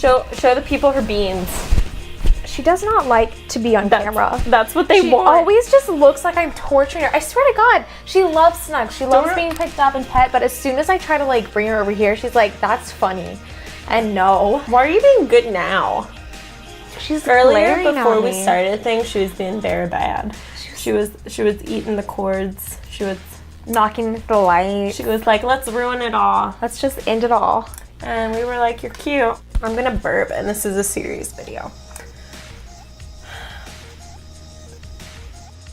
Show the people her beans. She does not like to be on camera. That's what they want. She always just looks like I'm torturing her. I swear to God, she loves Snug. She loves being picked up and pet, but as soon as I try to like bring her over here, she's like, that's funny. And no. Why are you being good now? She's earlier before we started things, she was being very bad. She was eating the cords. She was knocking the light. She was like, let's ruin it all. Let's just end it all. And we were like, you're cute. I'm gonna burp, and this is a serious video.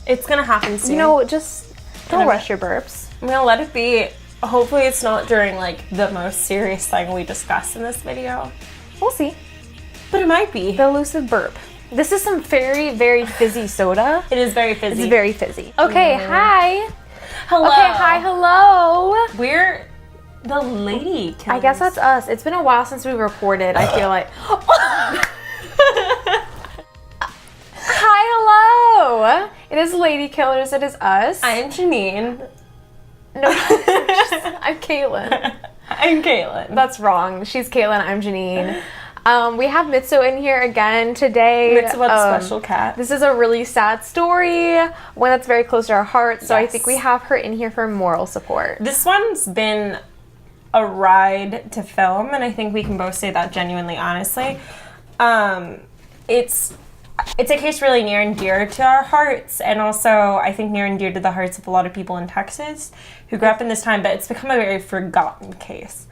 It's gonna happen soon. You know, just don't rush your burps. I'm gonna let it be. Hopefully it's not during like the most serious thing we discussed in this video. We'll see. But it might be. The elusive burp. This is some very, very fizzy soda. It is very fizzy. It's very fizzy. Okay, hi. Hello. Okay, hi, hello. We're the lady killers. I guess that's us. It's been a while since we recorded, I feel like. Hi, hello. It is Lady Killers. It is us. I'm Janine. No, I'm Caitlin. I'm Caitlin. That's wrong. She's Caitlin. I'm Janine. We have Mitsu in here again today. Mitsu, the special cat. This is a really sad story, one that's very close to our hearts. So I think we have her in here for moral support. This one's been a ride to film, and I think we can both say that genuinely, honestly. It's a case really near and dear to our hearts, and also I think near and dear to the hearts of a lot of people in Texas who grew up in this time, but it's become a very forgotten case,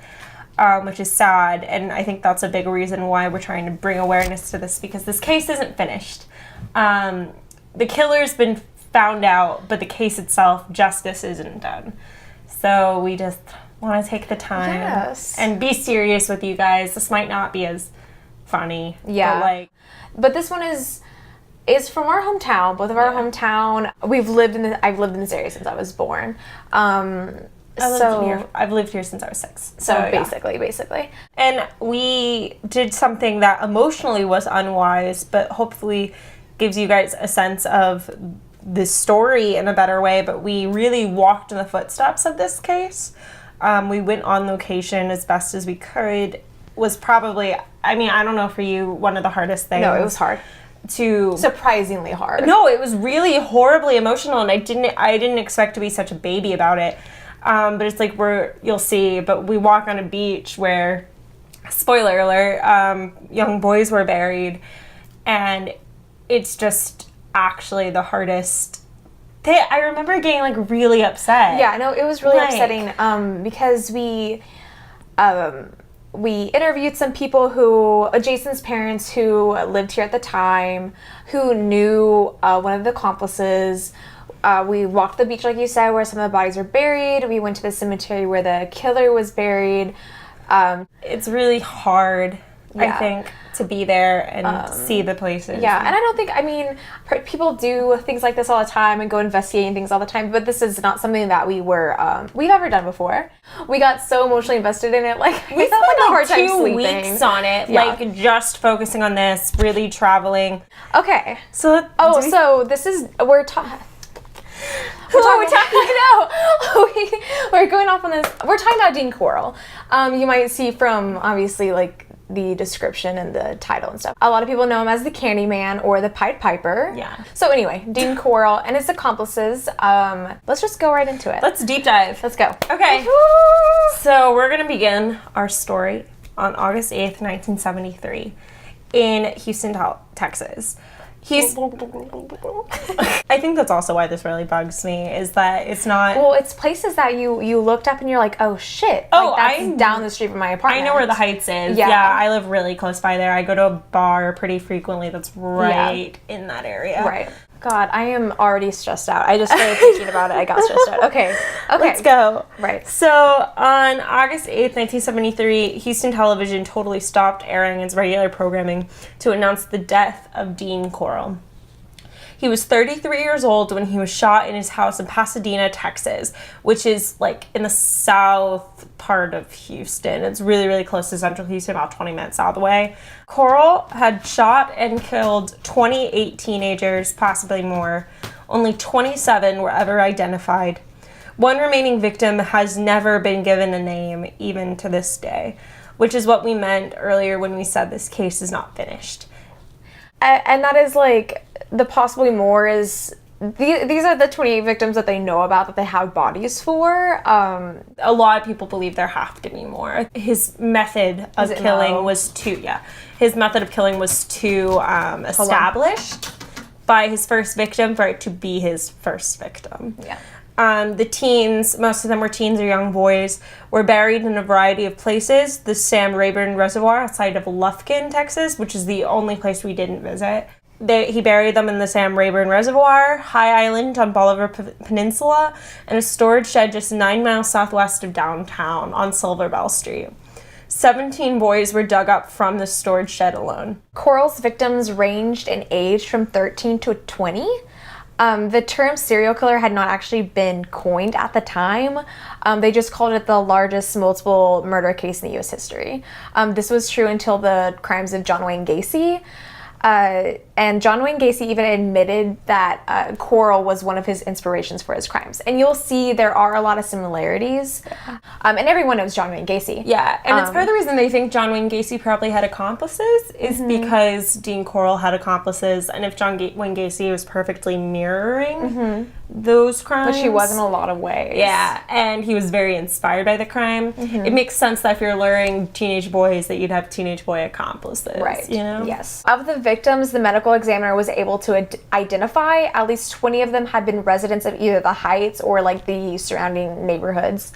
which is sad, and I think that's a big reason why we're trying to bring awareness to this, because this case isn't finished. The killer's been found out, but the case itself, justice isn't done. So we just want to take the time and be serious with you guys. This might not be as funny. Yeah. But this one is from our hometown, both of our hometown. I've lived in this area since I was born. I've lived here since I was 6. So basically. And we did something that emotionally was unwise, but hopefully gives you guys a sense of this story in a better way. But we really walked in the footsteps of this case. We went on location as best as we could. Was probably, I mean, I don't know for you, one of the hardest things. No, it was hard. Surprisingly hard. No, it was really horribly emotional, and I didn't expect to be such a baby about it. But it's like you'll see, but we walk on a beach where, spoiler alert, young boys were buried, and it's just actually the hardest. I remember getting like really upset. Yeah, no, it was really upsetting because we interviewed some people Jason's parents who lived here at the time, who knew one of the accomplices. We walked the beach, like you said, where some of the bodies were buried. We went to the cemetery where the killer was buried. It's really hard, I think, to be there and see the places. Yeah, and I don't think, people do things like this all the time and go investigating things all the time, but this is not something that we've ever done before. We got so emotionally invested in it, we spent like a hard time sleeping. 2 weeks on it, just focusing on this, really traveling. Okay. So this is, we're talking about Dean Corll. You might see from, obviously, the description and the title and stuff. A lot of people know him as the Candyman or the Pied Piper. Yeah. So anyway, Dean Corll and his accomplices. Let's just go right into it. Let's deep dive. Let's go. Okay. So we're going to begin our story on August 8th, 1973 in Houston, Texas. I think that's also why this really bugs me, is that it's not... Well, it's places that you looked up and you're like, oh shit. That's down the street from my apartment. I know where the Heights is. Yeah, I live really close by there. I go to a bar pretty frequently that's right in that area. Right. God, I am already stressed out. I just started thinking about it. I got stressed out. Okay. Let's go. Right. So, on August 8th, 1973, Houston Television totally stopped airing its regular programming to announce the death of Dean Corll. He was 33 years old when he was shot in his house in Pasadena, Texas, which is in the south part of Houston. It's really, really close to central Houston, about 20 minutes out of the way. Corll had shot and killed 28 teenagers, possibly more. Only 27 were ever identified. One remaining victim has never been given a name, even to this day. which is what we meant earlier when we said this case is not finished. And that is like the possibly more is these are the 28 victims that they know about that they have bodies for. A lot of people believe there have to be more. His method of killing was too established by his first victim for it to be his first victim. Yeah. The teens, most of them were teens or young boys, were buried in a variety of places. The Sam Rayburn Reservoir outside of Lufkin, Texas, which is the only place we didn't visit. He buried them in the Sam Rayburn Reservoir, High Island on Bolivar Peninsula, and a storage shed just 9 miles southwest of downtown on Silver Bell Street. 17 boys were dug up from the storage shed alone. Corll's victims ranged in age from 13 to 20. The term serial killer had not actually been coined at the time. They just called it the largest multiple murder case in the U.S. history. This was true until the crimes of John Wayne Gacy. And John Wayne Gacy even admitted that Corll was one of his inspirations for his crimes. And you'll see there are a lot of similarities. And everyone knows John Wayne Gacy. Yeah, and it's part of the reason they think John Wayne Gacy probably had accomplices is because Dean Corll had accomplices. And if John Wayne Gacy was perfectly mirroring those crimes. Which he was in a lot of ways. Yeah, and he was very inspired by the crime. It makes sense that if you're luring teenage boys that you'd have teenage boy accomplices. Right, you know? yes. Of the victims, the medical examiner was able to identify at least 20 of them had been residents of either the Heights or like the surrounding neighborhoods.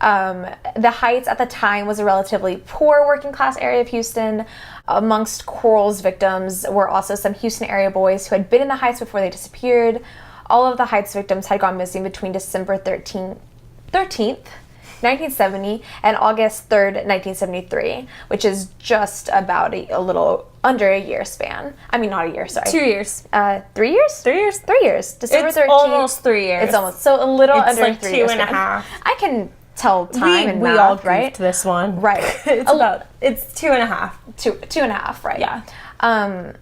The Heights at the time was a relatively poor working class area of Houston. Amongst Corll's victims were also some Houston area boys who had been in the Heights before they disappeared. All of the Heights victims had gone missing between December 13th, 1970 and August 3rd, 1973, which is just about a little under a year span. I mean, not a year, sorry. 2 years. 3 years? 3 years. 3 years. December 13th. It's almost 3 years. It's almost. So a little it's under like 3 2 years. and a half. I can tell time and we math, all right? goofed this one. Right. It's 2 and a half. Two and a half, right? Yeah.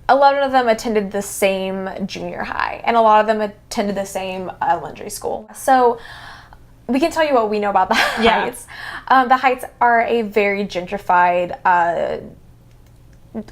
11 of them attended the same junior high, and a lot of them attended the same elementary school. So we can tell you what we know about the Heights. The Heights are a very gentrified,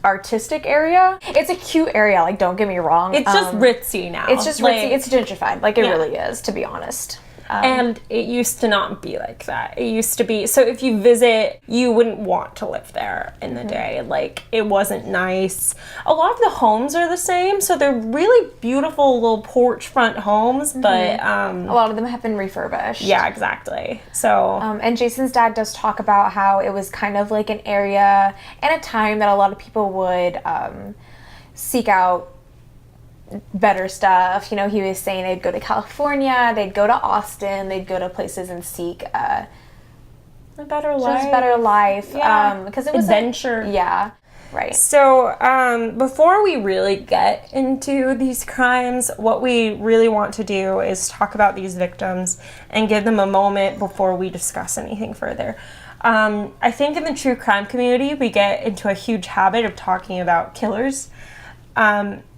artistic area. It's a cute area, like, don't get me wrong. It's just ritzy now. It's just ritzy. It's gentrified, like it really is, to be honest. And it used to not be like that. It used to be, so if you visit, you wouldn't want to live there in the day. Like, it wasn't nice. A lot of the homes are the same, so they're really beautiful little porch front homes, but a lot of them have been refurbished. Yeah, exactly. So and Jason's dad does talk about how it was kind of like an area and a time that a lot of people would seek out better stuff. You know, he was saying they'd go to California, they'd go to Austin, they'd go to places and seek a better life. Just better life. Yeah. Because it was adventure. Yeah. Right. So, before we really get into these crimes, what we really want to do is talk about these victims and give them a moment before we discuss anything further. I think in the true crime community, we get into a huge habit of talking about killers.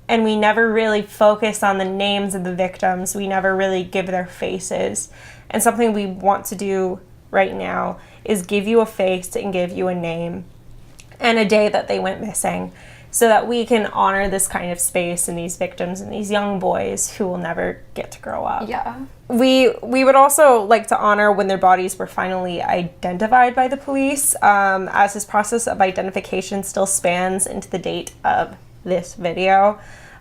And we never really focus on the names of the victims. We never really give their faces. And something we want to do right now is give you a face and give you a name and a day that they went missing so that we can honor this kind of space and these victims and these young boys who will never get to grow up. Yeah. We would also like to honor when their bodies were finally identified by the police, as this process of identification still spans into the date of this video,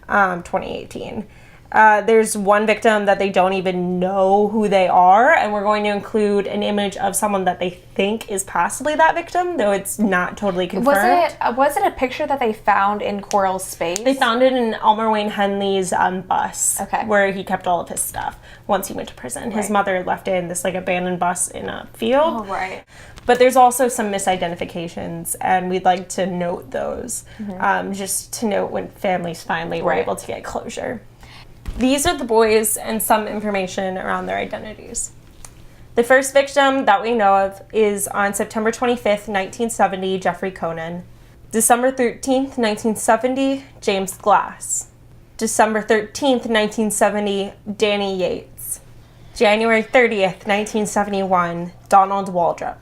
2018. There's one victim that they don't even know who they are, and we're going to include an image of someone that they think is possibly that victim, though it's not totally confirmed. Was it a picture that they found in Corll's space? They found it in Elmer Wayne Henley's bus, where he kept all of his stuff once he went to prison. His mother left it in this like abandoned bus in a field. Oh, right. But there's also some misidentifications, and we'd like to note those, just to note when families finally were able to get closure. These are the boys and some information around their identities. The first victim that we know of is on September 25th, 1970, Jeffrey Conan. December 13th, 1970, James Glass. December 13th, 1970, Danny Yates. January 30th, 1971, Donald Waldrop.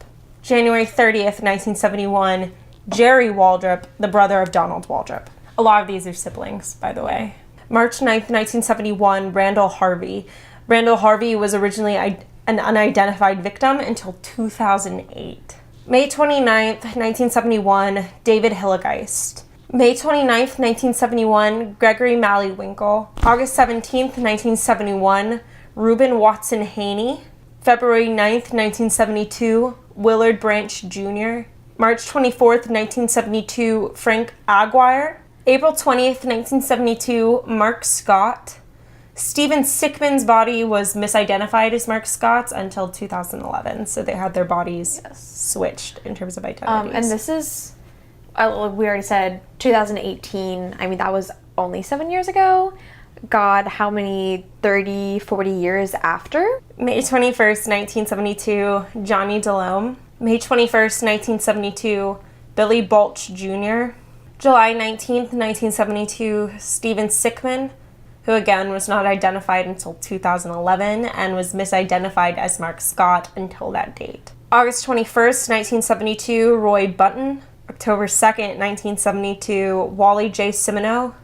January 30th, 1971, Jerry Waldrop, the brother of Donald Waldrop. A lot of these are siblings, by the way. March 9th, 1971, Randall Harvey. Randall Harvey was originally an unidentified victim until 2008. May 29th, 1971, David Hillegeist. May 29th, 1971, Gregory Malleywinkle. August 17th, 1971, Reuben Watson Haney. February 9th, 1972, Willard Branch Jr. March 24th, 1972, Frank Aguirre. April 20th, 1972, Mark Scott. Stephen Sickman's body was misidentified as Mark Scott's until 2011, so they had their bodies switched in terms of identities. And this is, we already said 2018. I mean, that was only 7 years ago. God, how many 30, 40 years after? May 21st, 1972, Johnny Delhomme. May 21st, 1972, Billy Balch Jr. July 19th, 1972, Stephen Sickman, who again was not identified until 2011 and was misidentified as Mark Scott until that date. August 21st, 1972, Roy Button. October 2nd, 1972, Wally J. Simoneau.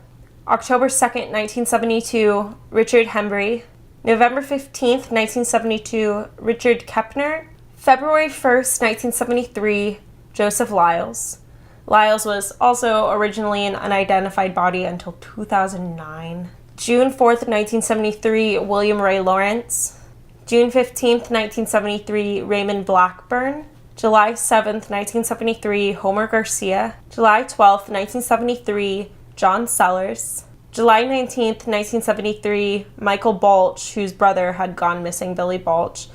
October 2nd, 1972, Richard Hembry. November 15th, 1972, Richard Kepner. February 1st, 1973, Joseph Lyles. Lyles was also originally an unidentified body until 2009. June 4th, 1973, William Ray Lawrence. June 15th, 1973, Raymond Blackburn. July 7th, 1973, Homer Garcia. July 12th, 1973, John Sellers. July 19th, 1973, Michael Balch, whose brother had gone missing, Billy Balch,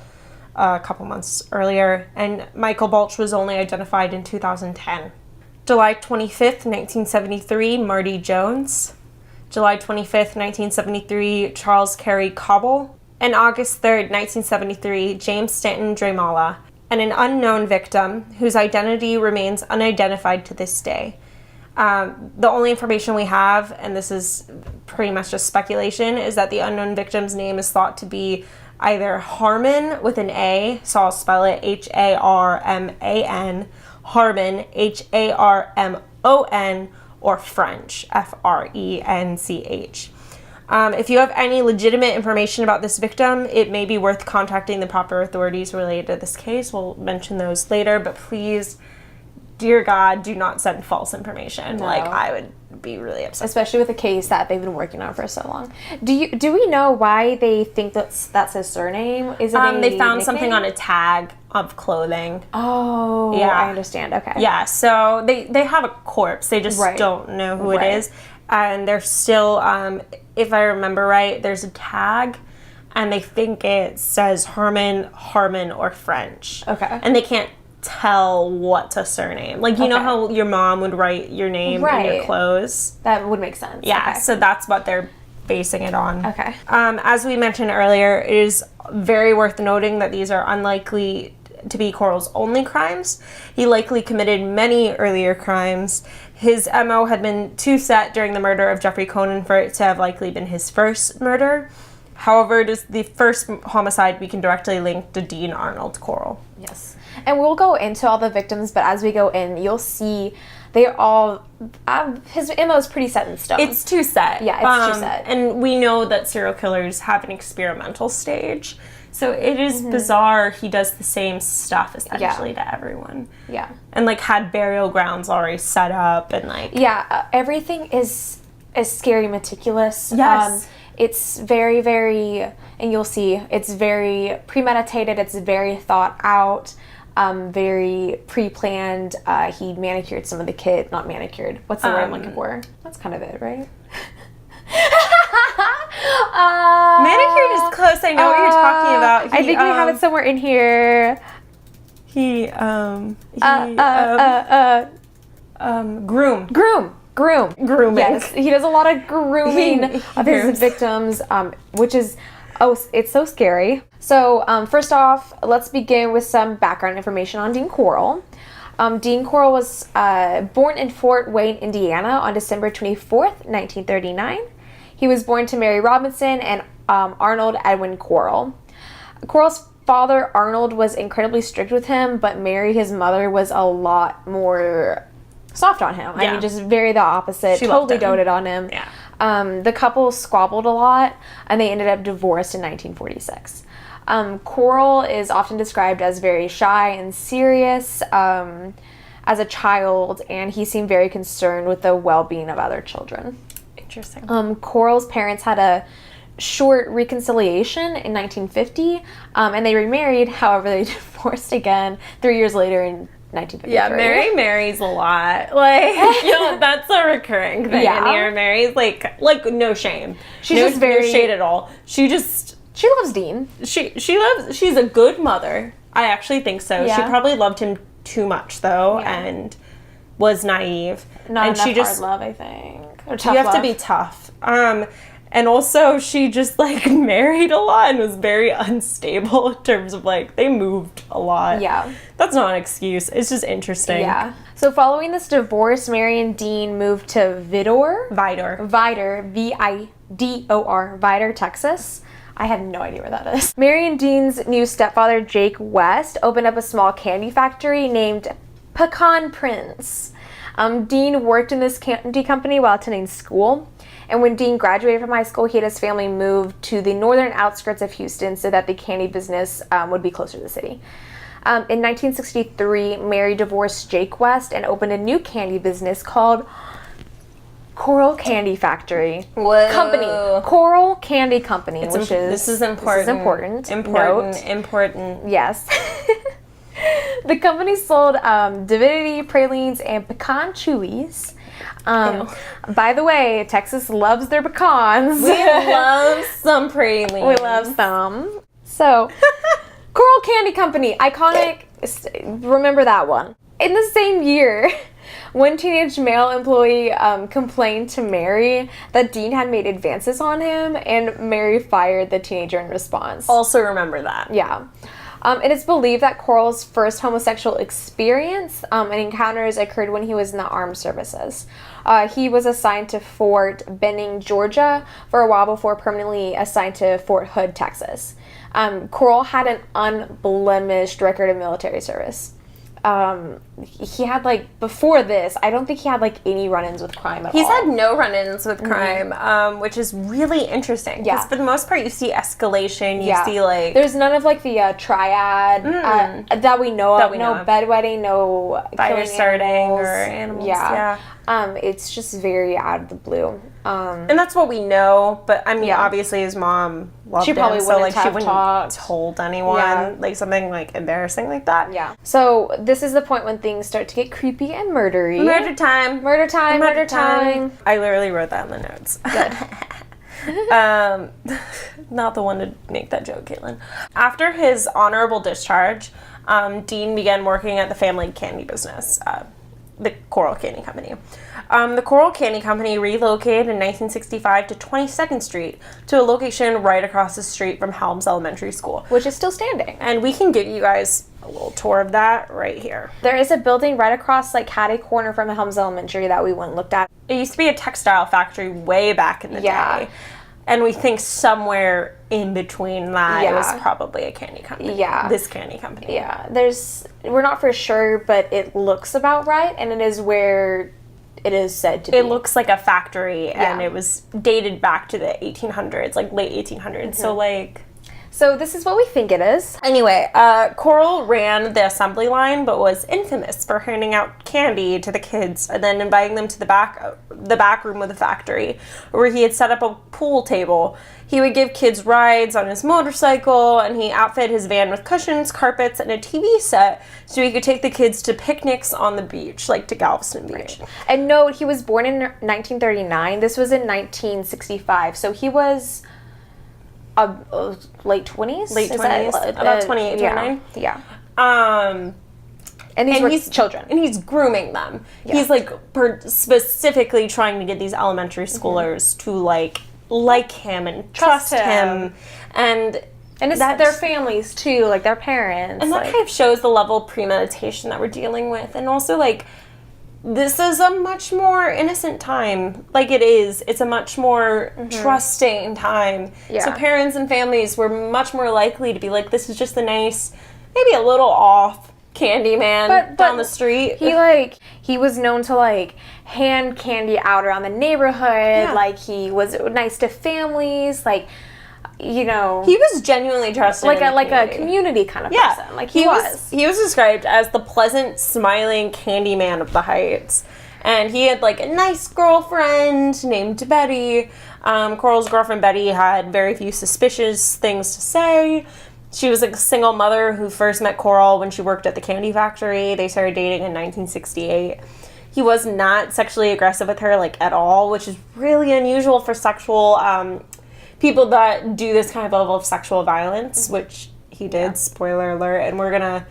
a couple months earlier, and Michael Balch was only identified in 2010. July 25th, 1973, Marty Jones. July 25th, 1973, Charles Carey Cobble. And August 3rd, 1973, James Stanton Dramala, and an unknown victim whose identity remains unidentified to this day. The only information we have, and this is pretty much just speculation, is that the unknown victim's name is thought to be either Harmon with an A, so I'll spell it Harman, Harmon, Harmon, or French, French. If you have any legitimate information about this victim, it may be worth contacting the proper authorities related to this case. We'll mention those later, but please, dear God, do not send false information. No. Like, I would be really upset. Especially with a case that they've been working on for so long. Do we know why they think that's his surname? Is it they found nickname? something on a tag of clothing. Oh, Yeah. I understand. Okay. Yeah, so they have a corpse. They just don't know who it is. And they're still, if I remember right, there's a tag, and they think it says Harmon, or French. Okay. And they can't tell what's a surname. Like, you know how your mom would write your name in your clothes? That would make sense. Yeah, Okay. so that's what they're basing it on. Okay. As we mentioned earlier, it is very worth noting that these are unlikely to be Corll's only crimes. He likely committed many earlier crimes. His MO had been too set during the murder of Jeffrey Conan for it to have likely been his first murder. However, it is the first homicide we can directly link to Dean Arnold Corll. Yes. And we'll go into all the victims, but as we go in, you'll see they all, his MO is pretty set in stone. It's too set. Yeah, it's too set. And we know that serial killers have an experimental stage. So it is bizarre he does the same stuff essentially to everyone. Yeah. And like had burial grounds already set up and like... Yeah, everything is scary meticulous. Yes. It's very, very, and you'll see, it's very premeditated, it's very thought out, very pre-planned. He manicured some of the kid, not manicured. What's the word I'm looking for? That's kind of it, right? Manicured is close. I know what you're talking about. I think we have it somewhere in here. Grooming. Yes, he does a lot of grooming of his victims, which is, it's so scary. So first off, let's begin with some background information on Dean Corll. Dean Corll was born in Fort Wayne, Indiana on December 24th, 1939. He was born to Mary Robinson and Arnold Edwin Corll. Corll's father, Arnold, was incredibly strict with him, but Mary, his mother, was a lot more soft on him. I mean, just very the opposite. She totally loved him. doted on him. Yeah. The couple squabbled a lot, and they ended up divorced in 1946. Corll is often described as very shy and serious as a child, and he seemed very concerned with the well-being of other children. Interesting. Corll's parents had a short reconciliation in 1950, and they remarried. However, they divorced again 3 years later in 1953. Yeah, Mary marries a lot. Like, that's a recurring thing in here. Mary's like no shame. She's just very... no shade at all. She loves Dean. She's a good mother. I actually think so. Yeah. She probably loved him too much though, and was naive. Not and enough she just, hard love, I think. Or you have to be tough. And also she just like married a lot and was very unstable in terms of like they moved a lot. Yeah. That's not an excuse. It's just interesting. Yeah. So following this divorce, Mary and Dean moved to Vidor, V-I-D-O-R, Vidor, Texas. I have no idea where that is. Mary and Dean's new stepfather, Jake West, opened up a small candy factory named Pecan Prince. Dean worked in this candy company while attending school. And when Dean graduated from high school, he and his family moved to the northern outskirts of Houston so that the candy business would be closer to the city. In 1963, Mary divorced Jake West and opened a new candy business called Corll Candy Factory Company. Corll Candy Company, this is important. Important. Yes. The company sold divinity pralines and pecan chewies. By the way, Texas loves their pecans. We love some pralines. We love some. So, Corll Candy Company, iconic. Remember that one. In the same year, one teenage male employee complained to Mary that Dean had made advances on him, and Mary fired the teenager in response. Also remember that. Yeah. It is believed that Corll's first homosexual experience and encounters occurred when he was in the armed services. He was assigned to Fort Benning, Georgia, for a while before permanently assigned to Fort Hood, Texas. Corll had an unblemished record of military service. He had, like, before this, I don't think he had, like, any run-ins with crime at all. He's had no run-ins with crime, which is really interesting. Because for the most part, you see escalation, you see, like... There's none of, like, the triad that we know of. No bedwetting, no fire starting animals. or animals. Yeah. It's just very out of the blue. And that's what we know, but I mean, obviously his mom loved him, probably so like have she wouldn't talked. told anyone like something like embarrassing like that. Yeah. So this is the point when things start to get creepy and murdery. Murder time. Murder time. Murder time. I literally wrote that in the notes. Good. Not the one to make that joke, Caitlin. After his honorable discharge, Dean began working at the family candy business, the Corll Candy Company. The Corll Candy Company relocated in 1965 to 22nd Street to a location right across the street from Helms Elementary School. Which is still standing. And we can give you guys a little tour of that right here. There is a building right across, like, Hattie Corner from Helms Elementary that we went and looked at. It used to be a textile factory way back in the day. And we think somewhere in between that it was probably a candy company. Yeah. This candy company. Yeah. We're not for sure, but it looks about right, and it is where it is said to be. It looks like a factory, and it was dated back to the 1800s, like late 1800s. So, like... So this is what we think it is. Anyway, Corll ran the assembly line, but was infamous for handing out candy to the kids and then inviting them to the back room of the factory, where he had set up a pool table. He would give kids rides on his motorcycle, and he outfitted his van with cushions, carpets, and a TV set so he could take the kids to picnics on the beach, like to Galveston Beach. Right. And note, he was born in 1939. This was in 1965, so he was... late 20s? Late 20s? About 28, 29? Yeah. And he's children. And he's grooming them. Yeah. He's, like, specifically trying to get these elementary schoolers to, like him and trust him. And it's their families, too, like, their parents. And that kind of shows the level of premeditation that we're dealing with. And also, like, this is a much more innocent time. Like it is. It's a much more trusting time. Yeah. So parents and families were much more likely to be like, this is just a nice, maybe a little off candy man down the street. He was known to like hand candy out around the neighborhood. Like he was nice to families. Like, you know, he was genuinely trusted like a community kind of person. Like he was described as the pleasant, smiling candy man of the Heights, and he had like a nice girlfriend named Betty. Corll's girlfriend Betty had very few suspicious things to say. She was like a single mother who first met Corll when she worked at the candy factory. They started dating in 1968. He was not sexually aggressive with her like at all, which is really unusual for sexual people that do this kind of level of sexual violence, which he did, spoiler alert, and we're gonna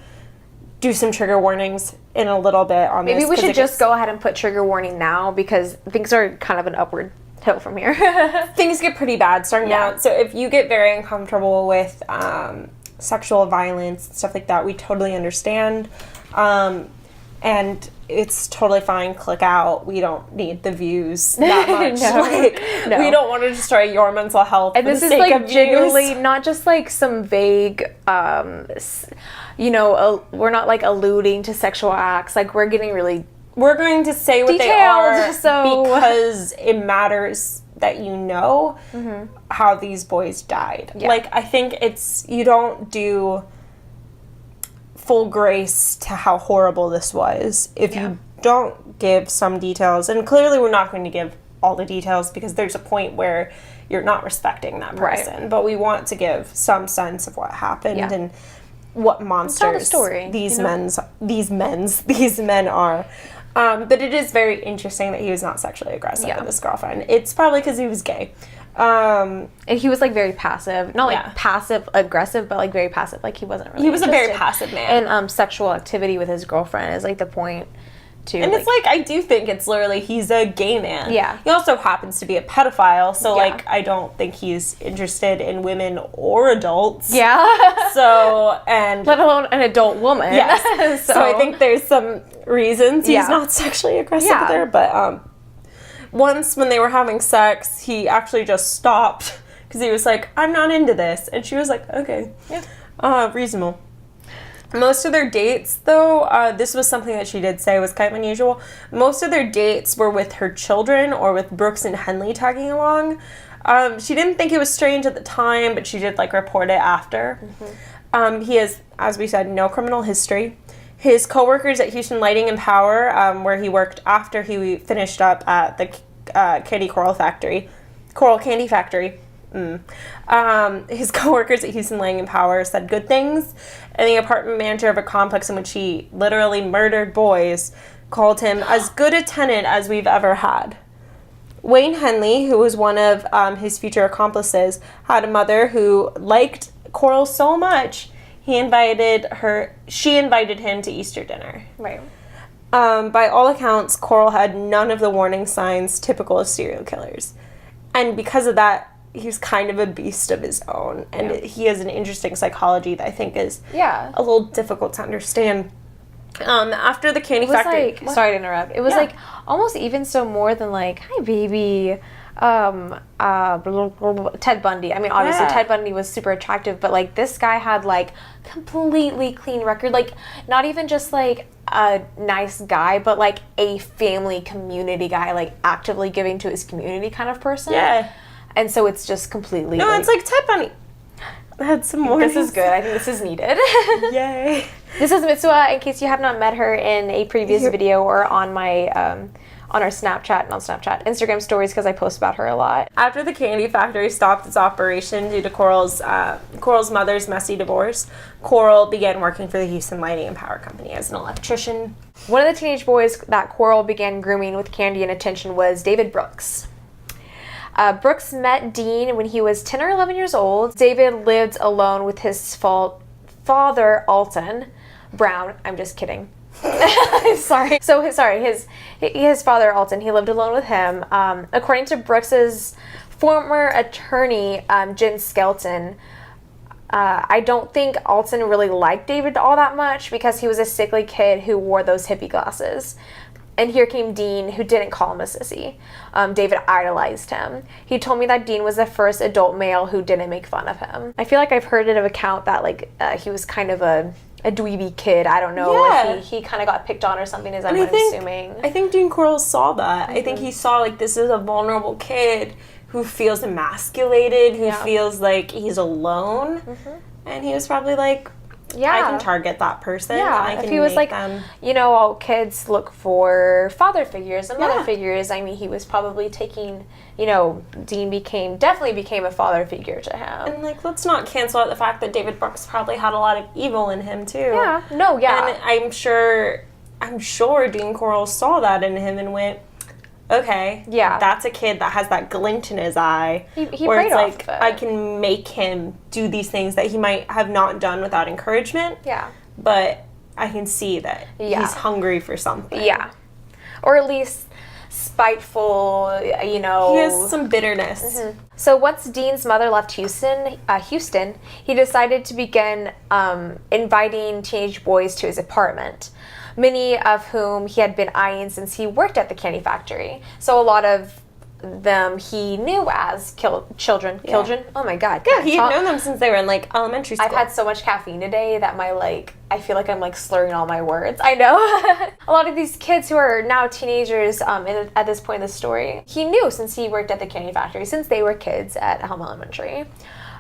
do some trigger warnings in a little bit on this. Maybe we should just go ahead and put trigger warning now, because things are kind of an upward hill from here. Things get pretty bad starting out, so if you get very uncomfortable with sexual violence and stuff like that, we totally understand. And it's totally fine. Click out. We don't need the views that much. We don't want to destroy your mental health. And this is like genuinely not just like some vague, you know, we're not like alluding to sexual acts. Like we're getting really. We're going to say what detailed, they are so because it matters that you know how these boys died. Yeah. Like I think you don't do full grace to how horrible this was if you don't give some details, and clearly we're not going to give all the details because there's a point where you're not respecting that person, but we want to give some sense of what happened and what monsters these men are. But it is very interesting that he was not sexually aggressive with his girlfriend. It's probably because he was gay. And he was like very passive, not like passive aggressive, but like very passive. Like he wasn't really. He was a very passive man. And sexual activity with his girlfriend is like the point. And it's like, I do think it's literally, he's a gay man. Yeah. He also happens to be a pedophile, so like I don't think he's interested in women or adults. Yeah. So, and let alone an adult woman. Yes. So I think there's some reasons he's not sexually aggressive with her, but once when they were having sex, he actually just stopped because he was like, I'm not into this. And she was like, okay. Yeah. Reasonable. Most of their dates, though, this was something that she did say was kind of unusual. Most of their dates were with her children or with Brooks and Henley tagging along. She didn't think it was strange at the time, but she did, like, report it after. He has, as we said, no criminal history. His coworkers at Houston Lighting and Power, where he worked after he finished up at the Corll Candy Factory. His coworkers at Houston Lighting and Power said good things, and the apartment manager of a complex in which he literally murdered boys called him as good a tenant as we've ever had. Wayne Henley, who was one of his future accomplices, had a mother who liked Corll so much she invited him to Easter dinner. Right. By all accounts, Corll had none of the warning signs typical of serial killers, and because of that, he's kind of a beast of his own, and he has an interesting psychology that I think is a little difficult to understand. After the candy factory... Like, sorry to interrupt. It was like almost even so more than like, hi baby, Ted Bundy. I mean, obviously Ted Bundy was super attractive, but like this guy had like completely clean record, like not even just like a nice guy, but like a family community guy, like actively giving to his community kind of person. Yeah. And so it's just completely... No, it's like Ted Bundy. Had some more. This is good. I think this is needed. Yay. This is Mitsuha, in case you have not met her in a previous video or on my... on our Instagram stories, because I post about her a lot. After the candy factory stopped its operation due to Corll's mother's messy divorce, Corll began working for the Houston Lighting and Power Company as an electrician. One of the teenage boys that Corll began grooming with candy and attention was David Brooks. Brooks met Dean when he was 10 or 11 years old. David lived alone with his father, Alton Brown. I'm just kidding. Sorry. So, his father, Alton, he lived alone with him. According to Brooks's former attorney, Jen Skelton, I don't think Alton really liked David all that much because he was a sickly kid who wore those hippie glasses. And here came Dean, who didn't call him a sissy. David idolized him. He told me that Dean was the first adult male who didn't make fun of him. I feel like I've heard an account that like he was kind of a dweeby kid. I don't know if he kind of got picked on or something, as I'm assuming. I think Dean Corll saw that. I think he saw like this is a vulnerable kid who feels emasculated, who feels like he's alone. And he was probably like, I can target that person. Yeah, I can if he was like, them... you know, all kids look for father figures and mother figures. I mean, he was probably taking, you know, Dean definitely became a father figure to him. And like, let's not cancel out the fact that David Brooks probably had a lot of evil in him too. Yeah, no, yeah. And I'm sure Dean Corll saw that in him and went, okay, that's a kid that has that glint in his eye. He where preyed it's off like, of it. I can make him do these things that he might have not done without encouragement. Yeah. But I can see that he's hungry for something. Yeah. Or at least spiteful, you know. He has some bitterness. So once Dean's mother left Houston, he decided to begin inviting teenage boys to his apartment, many of whom he had been eyeing since he worked at the candy factory. So a lot of them he knew as children. Oh my god. Yeah, he had known them since they were in like elementary school. I've had so much caffeine today that I feel like I'm like slurring all my words. I know. A lot of these kids who are now teenagers at this point in the story, he knew since he worked at the candy factory, since they were kids at Helm Elementary.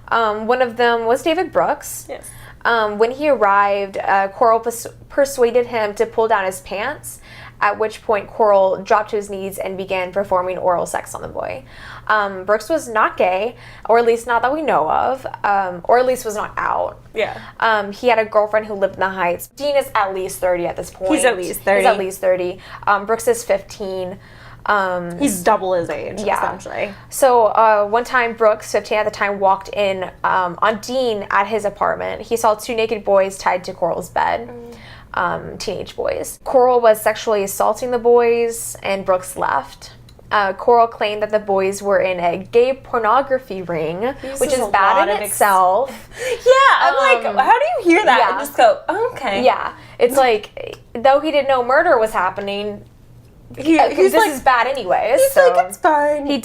One of them was David Brooks. Yes. When he arrived, Corll persuaded him to pull down his pants, at which point Corll dropped to his knees and began performing oral sex on the boy. Brooks was not gay, or at least not that we know of, or at least was not out. Yeah. He had a girlfriend who lived in the Heights. Dean is at least 30 at this point. He's at least 30. Brooks is 15. He's double his age, essentially. So one time, Brooks, 15 at the time, walked in on Dean at his apartment. He saw two naked boys tied to Corll's bed, teenage boys. Corll was sexually assaulting the boys, and Brooks left. Corll claimed that the boys were in a gay pornography ring, which is bad in itself. I'm like, how do you hear that and just go, oh, okay. Yeah, it's like, though he didn't know murder was happening, this is bad anyways. He's like, it's fine. He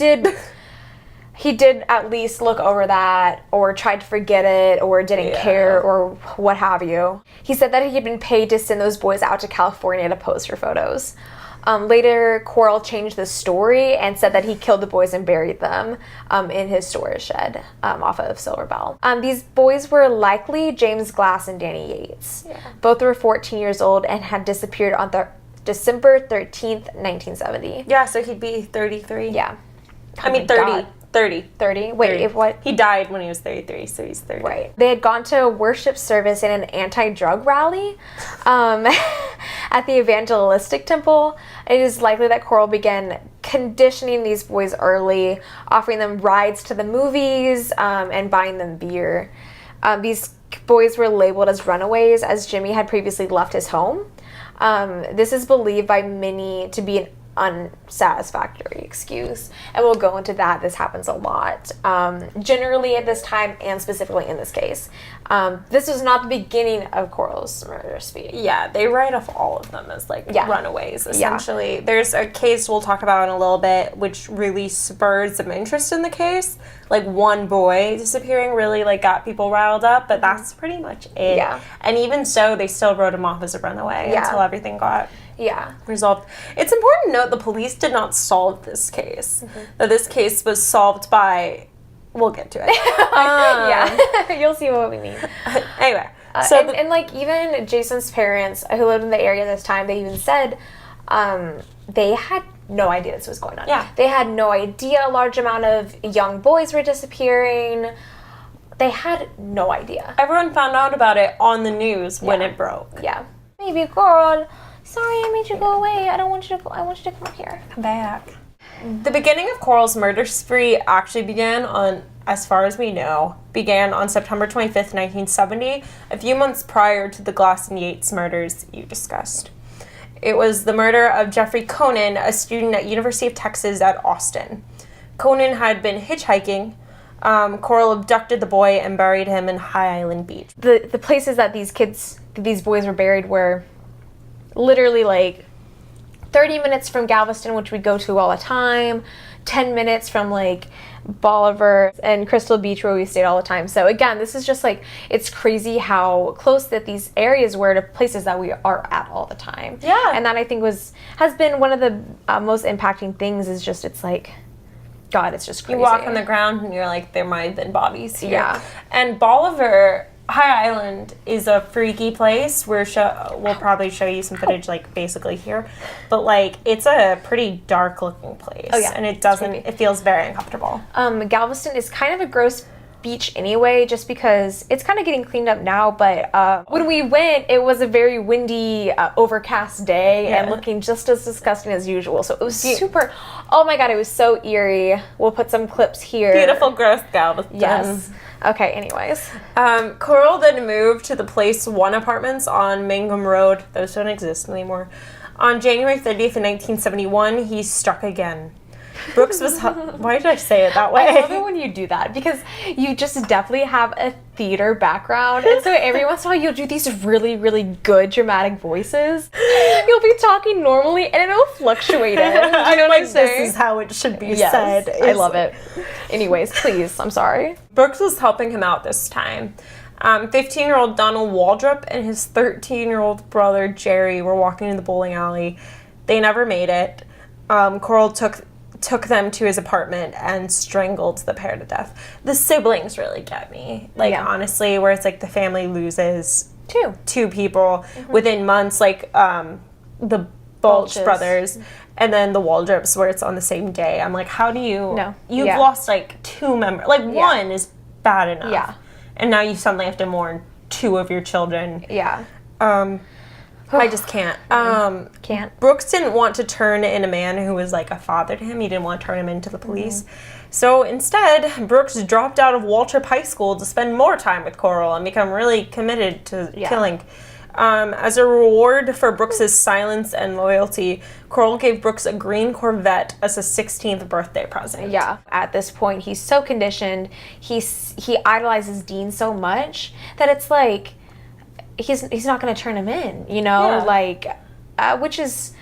did at least look over that, or tried to forget it, or didn't care, or what have you. He said that he had been paid to send those boys out to California to pose for photos. Later, Corll changed the story and said that he killed the boys and buried them in his storage shed off of Silver Bell. These boys were likely James Glass and Danny Yates. Yeah. Both were 14 years old and had disappeared on December 13th, 1970. Yeah, so he'd be 33. Yeah. I mean, 30. 30. 30? Wait, 30. If what? He died when he was 33, so he's 30. Right. They had gone to a worship service in an anti-drug rally at the evangelistic temple. It is likely that Corll began conditioning these boys early, offering them rides to the movies and buying them beer. These boys were labeled as runaways, as Jimmy had previously left his home. This is believed by many to be an unsatisfactory excuse, and we'll go into that. This happens a lot, generally at this time, and specifically in this case. This was not the beginning of Corll's murder spree. Yeah, they write off all of them as like runaways, essentially. There's a case we'll talk about in a little bit which really spurred some interest in the case. Like, one boy disappearing really like got people riled up, but that's pretty much it. Yeah. And even so, they still wrote him off as a runaway until everything got resolved. It's important to note the police did not solve this case. That this case was solved by, we'll get to it. You'll see what we mean. Anyway, so and like even Jason's parents, who lived in the area this time, they even said they had no idea this was going on. Yeah. They had no idea a large amount of young boys were disappearing. They had no idea. Everyone found out about it on the news when it broke. Yeah. Maybe Corll, sorry I made you go away. I want you to come up here. Come back. The beginning of Corll's murder spree actually began on, as far as we know, on September 25th, 1970, a few months prior to the Glass and Yates murders you discussed. It was the murder of Jeffrey Conan, a student at University of Texas at Austin. Conan had been hitchhiking. Corll abducted the boy and buried him in High Island Beach. The places that these boys were buried were literally like 30 minutes from Galveston, which we go to all the time, 10 minutes from like Bolivar and Crystal Beach, where we stayed all the time. So again, this is just like, it's crazy how close that these areas were to places that we are at all the time. Yeah. And that I think has been one of the most impacting things, is just, it's like, God, it's just crazy. You walk on the ground and you're like, there might have been bodies here. Yeah. And Bolivar, High Island, is a freaky place. We'll probably show you some footage, like, basically here. But, like, it's a pretty dark-looking place. Oh, yeah. And it feels very uncomfortable. Galveston is kind of a gross beach anyway, just because it's kind of getting cleaned up now, but when we went, it was a very windy, overcast day, and looking just as disgusting as usual. So it was super, oh my God, it was so eerie. We'll put some clips here. Beautiful, gross Galveston. Yes. Okay, anyways. Corll then moved to the Place 1 apartments on Mangum Road. Those don't exist anymore. On January 30th in 1971, he struck again. Brooks was... Why did I say it that way? I love it when you do that, because you just definitely have a theater background, and so every once in a while you'll do these really, really good dramatic voices. You'll be talking normally, and it'll fluctuate it. You know what I'm saying? This is how it should be said. I love it. Anyways, please, I'm sorry. Brooks was helping him out this time. 15-year-old Donald Waldrop and his 13-year-old brother Jerry were walking in the bowling alley. They never made it. Corll took them to his apartment and strangled the pair to death. The siblings really get me. Like, honestly, where it's like the family loses two people within months, like the Bentch brothers and then the Waldrops, where it's on the same day. I'm like, how do you... You've lost like two members. Like, one is bad enough. Yeah. And now you suddenly have to mourn two of your children. Yeah. I just can't. Can't. Brooks didn't want to turn in a man who was like a father to him. He didn't want to turn him into the police. So instead, Brooks dropped out of Waldrop High School to spend more time with Corll and become really committed to killing. As a reward for Brooks's silence and loyalty, Corll gave Brooks a green Corvette as a 16th birthday present. Yeah. At this point, he's so conditioned. He idolizes Dean so much that it's like, he's not going to turn him in, you know, like, which is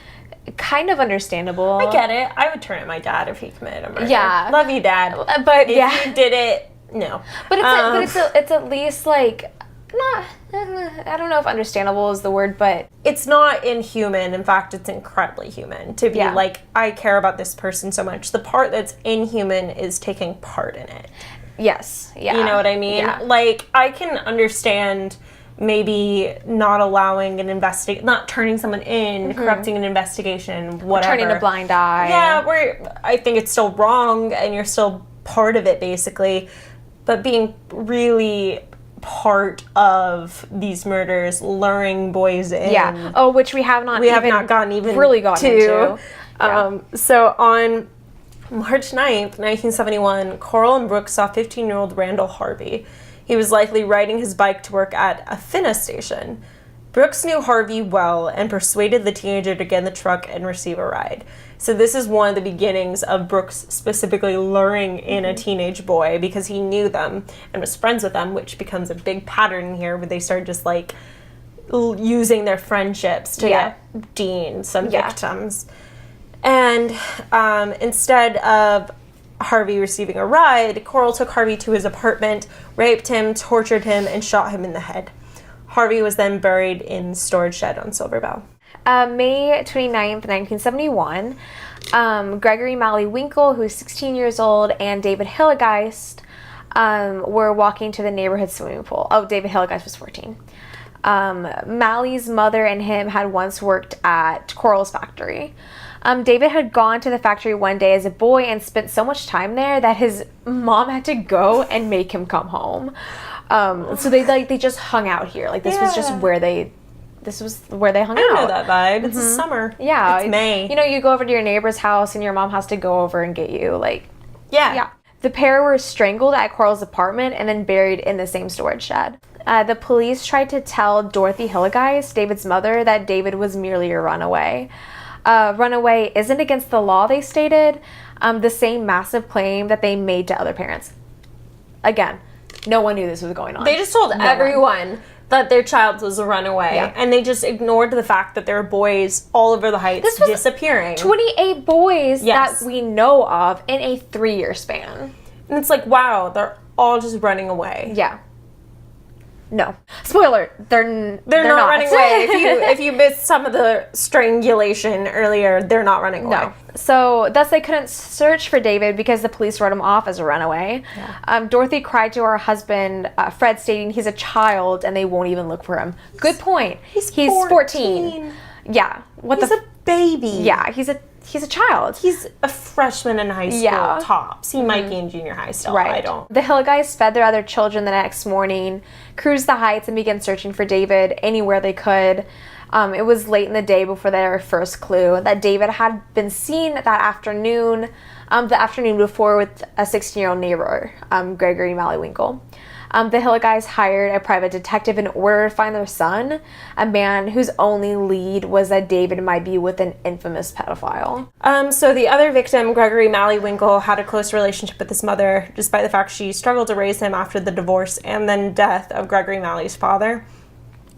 kind of understandable. I get it. I would turn in my dad if he committed a murder. Yeah. Love you, Dad. But if you did it, no. But it's at least like, not, I don't know if understandable is the word, but it's not inhuman. In fact, it's incredibly human to be like, I care about this person so much. The part that's inhuman is taking part in it. Yes. Yeah. You know what I mean? Yeah. Like, I can understand maybe not allowing not turning someone in, corrupting an investigation, whatever. Turning a blind eye. Yeah, where I think it's still wrong and you're still part of it, basically. But being really part of these murders, luring boys in. Yeah. Oh, which we have not gotten into. So on March 9th, 1971, Corll and Brooks saw 15-year-old Randall Harvey. He was likely riding his bike to work at a Finna station. Brooks knew Harvey well and persuaded the teenager to get in the truck and receive a ride. So this is one of the beginnings of Brooks specifically luring in a teenage boy because he knew them and was friends with them, which becomes a big pattern here where they start just like using their friendships to get Dean some victims. And instead of Harvey receiving a ride, Corll took Harvey to his apartment, raped him, tortured him, and shot him in the head. Harvey was then buried in the storage shed on Silver Bell. May 29th, 1971, Gregory Malley Winkle, who's 16 years old, and David Hillegeist were walking to the neighborhood swimming pool. Oh, David Hillegeist was 14. Malley's mother and him had once worked at Corll's factory. David had gone to the factory one day as a boy and spent so much time there that his mom had to go and make him come home. So they just hung out here. Like this was just where they hung out. I know that vibe. It's summer. Yeah. It's May. You know, you go over to your neighbor's house and your mom has to go over and get you. Like, yeah. The pair were strangled at Corll's apartment and then buried in the same storage shed. The police tried to tell Dorothy Hillegeist, David's mother, that David was merely a runaway. Runaway isn't against the law, they stated, the same massive claim that they made to other parents. Again, no one knew this was going on. They just told everyone that their child was a runaway. Yeah. And they just ignored the fact that there were boys all over the Heights This was disappearing. 28 boys Yes. that we know of in a 3-year span. And it's like, wow, they're all just running away. Yeah. No. Spoiler, they're They're not not running away. If you missed some of the strangulation earlier, they're not running away. No. So, thus they couldn't search for David because the police wrote him off as a runaway. Yeah. Dorothy cried to her husband, Fred, stating he's a child and they won't even look for him. Good point. He's 14. Yeah. He's a baby. Yeah, he's a child. He's a freshman in high school, Yeah. tops. He might be in junior high still. Right. I don't. The Hill guys fed their other children the next morning, cruised the Heights, and began searching for David anywhere they could. It was late in the day before their first clue that David had been seen that afternoon, the afternoon before with a 16-year-old neighbor, Gregory Malleywinkle. The Hill guys hired a private detective in order to find their son, a man whose only lead was that David might be with an infamous pedophile. So the other victim, Gregory Malleywinkle, had a close relationship with his mother, despite the fact she struggled to raise him after the divorce and then death of Gregory Malley's father.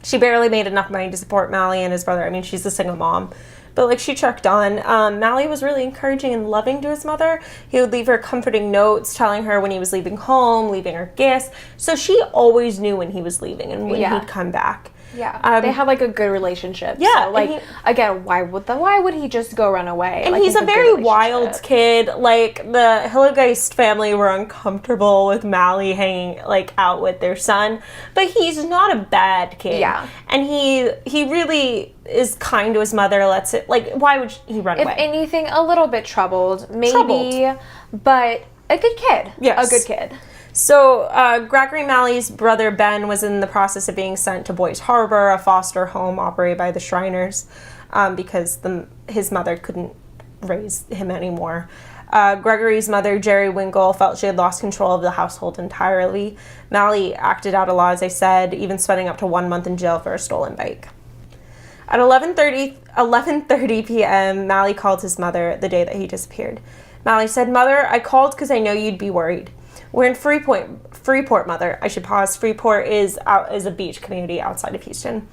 She barely made enough money to support Malley and his brother. I mean, she's a single mom. But, like, she trucked on. Malley was really encouraging and loving to his mother. He would leave her comforting notes telling her when he was leaving home, leaving her gifts. So she always knew when he was leaving and when he'd come back. Yeah, they had, like, a good relationship. Yeah. So, like, again, why would he just go run away? And like, he's it's a good very relationship. wild kid. Like, the Hillegeist family were uncomfortable with Malley hanging, like, out with their son. But he's not a bad kid. Yeah. And he really is kind to his mother, lets it, like, why would he run If away? anything, a little bit troubled, maybe, but a good kid. Yes. A good kid. So, Gregory Malley's brother Ben was in the process of being sent to Boys Harbor, a foster home operated by the Shriners, because his mother couldn't raise him anymore. Gregory's mother, Jerry Winkle, felt she had lost control of the household entirely. Malley acted out of law, as I said, even spending up to 1 month in jail for a stolen bike. At 11:30 p.m., Malley called his mother the day that he disappeared. Malley said, "Mother, I called because I know you'd be worried. We're in Freeport, Mother." I should pause. Freeport is a beach community outside of Houston.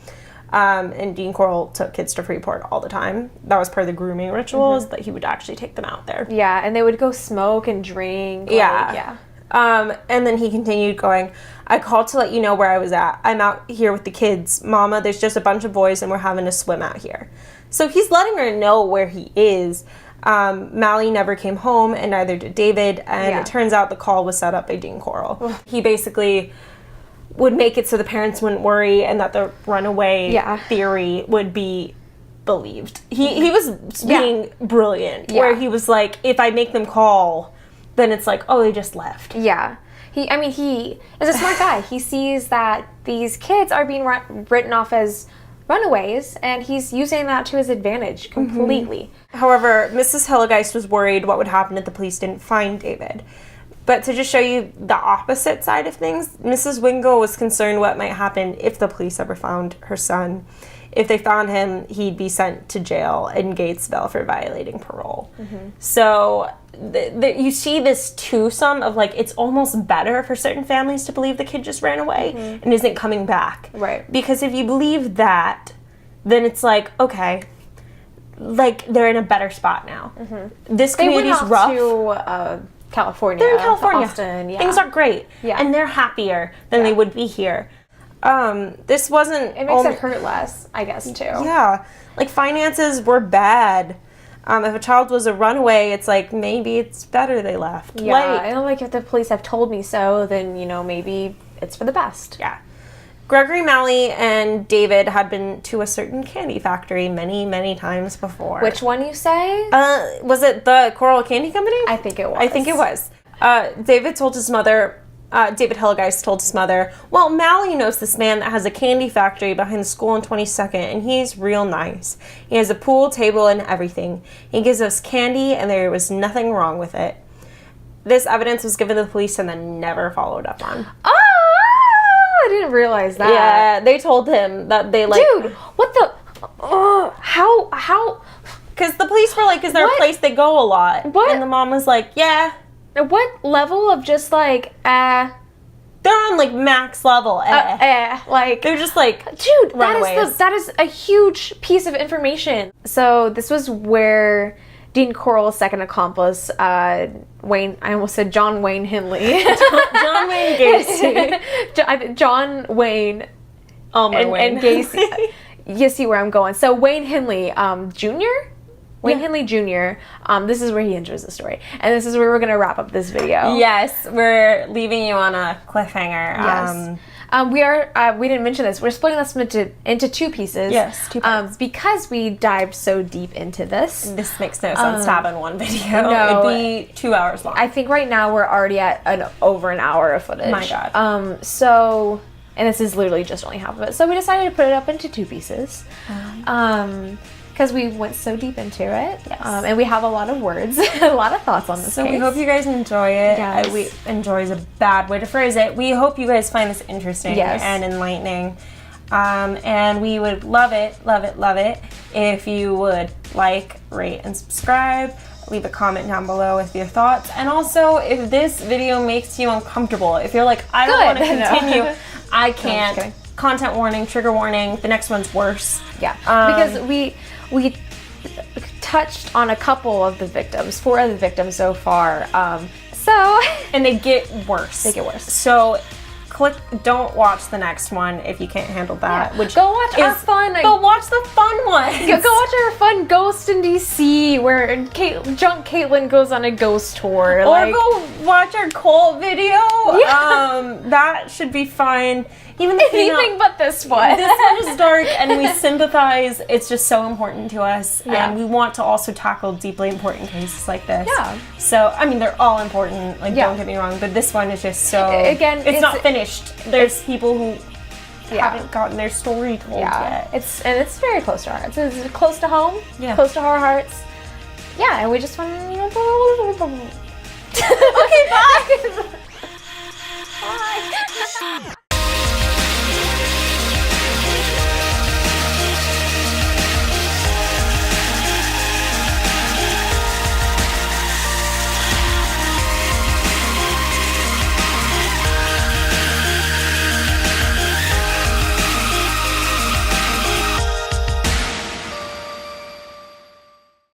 And Dean Corll took kids to Freeport all the time. That was part of the grooming rituals, that he would actually take them out there. Yeah, and they would go smoke and drink. Yeah. And then he continued going, "I called to let you know where I was at. I'm out here with the kids. Mama, there's just a bunch of boys and we're having a swim out here." So he's letting her know where he is. Malley never came home, and neither did David, and it turns out the call was set up by Dean Corll. He basically would make it so the parents wouldn't worry and that the runaway theory would be believed. He was being brilliant, where he was like, if I make them call, then it's like, oh, they just left. Yeah. He is a smart guy. He sees that these kids are being written off as runaways, and he's using that to his advantage completely. However, Mrs. Hillegeist was worried what would happen if the police didn't find David. But to just show you the opposite side of things, Mrs. Winkle was concerned what might happen if the police ever found her son. If they found him, he'd be sent to jail in Gatesville for violating parole. So you see this twosome of, like, it's almost better for certain families to believe the kid just ran away and isn't coming back. Right. Because if you believe that, then it's like, okay, like, they're in a better spot now. This community's rough. They went off to California. They're in California. Austin, yeah. Things are great. Yeah. And they're happier than they would be here. This wasn't... It makes it hurt less, I guess, too. Yeah. Like, finances were bad. If a child was a runaway, it's like, maybe it's better they left. Yeah, Like, and like, if the police have told me so, then, maybe it's for the best. yeah. Gregory Malley and David had been to a certain candy factory many, many times before. Which one, you say? Was it the Corll Candy Company? I think it was. I think it was. David Hillegeist told his mother, "Well, Malley knows this man that has a candy factory behind the school on 22nd, and he's real nice. He has a pool table and everything. He gives us candy, and there was nothing wrong with it." This evidence was given to the police and then never followed up on. Oh, I didn't realize that. Yeah, they told him that they, like... Dude, what the... how... Because the police were like, is there a place they go a lot? What? And the mom was like, yeah. What level of just, like, they're on like max level. Like they're just like, dude, runaways. that is a huge piece of information. So this was where Dean Corll's second accomplice, Wayne, I almost said John Wayne Hindley. John Wayne Gacy. John Wayne Wayne. and Gacy. You see where I'm going. So Wayne Hindley, Jr.? Wayne Hindley Jr., this is where he enters the story. And this is where we're going to wrap up this video. Yes, we're leaving you on a cliffhanger. Yes. We didn't mention this. We're splitting this into two pieces. Yes, 2 parts. Because we dived so deep into this. This makes no sense to have in one video. No. It'd be 2 hours long. I think right now we're already at over an hour of footage. My God. And this is literally just only half of it. So we decided to put it up into 2 pieces. Because we went so deep into it. Yes. And we have a lot of words, a lot of thoughts on this So case. we hope you guys enjoy it. Yes. Enjoy is a bad way to phrase it. We hope you guys find this interesting Yes. and enlightening. And we would love it if you would like, rate, and subscribe. Leave a comment down below with your thoughts. And also, if this video makes you uncomfortable, if you're like, I don't want to continue, I can't. No, Content warning, trigger warning, the next one's worse. Yeah, because we touched on a couple of the victims, 4 of the victims so far. And they get worse. They get worse. So don't watch the next one if you can't handle that. Yeah. Which go watch our fun. Go watch the fun one. Go watch our fun Ghost in DC where Drunk Caitlin goes on a ghost tour. Or go watch our cult video. Yeah. That should be fine. Anything but this one. This one is dark and we sympathize. It's just so important to us. Yeah. And we want to also tackle deeply important cases like this. Yeah. So, I mean, they're all important. Like, don't get me wrong. But this one is just so... Again, it's not finished. There's people who haven't gotten their story told yet. It's very close to our hearts. It's close to home. Yeah. Close to our hearts. Yeah, and we just want to, Okay, bye! Bye.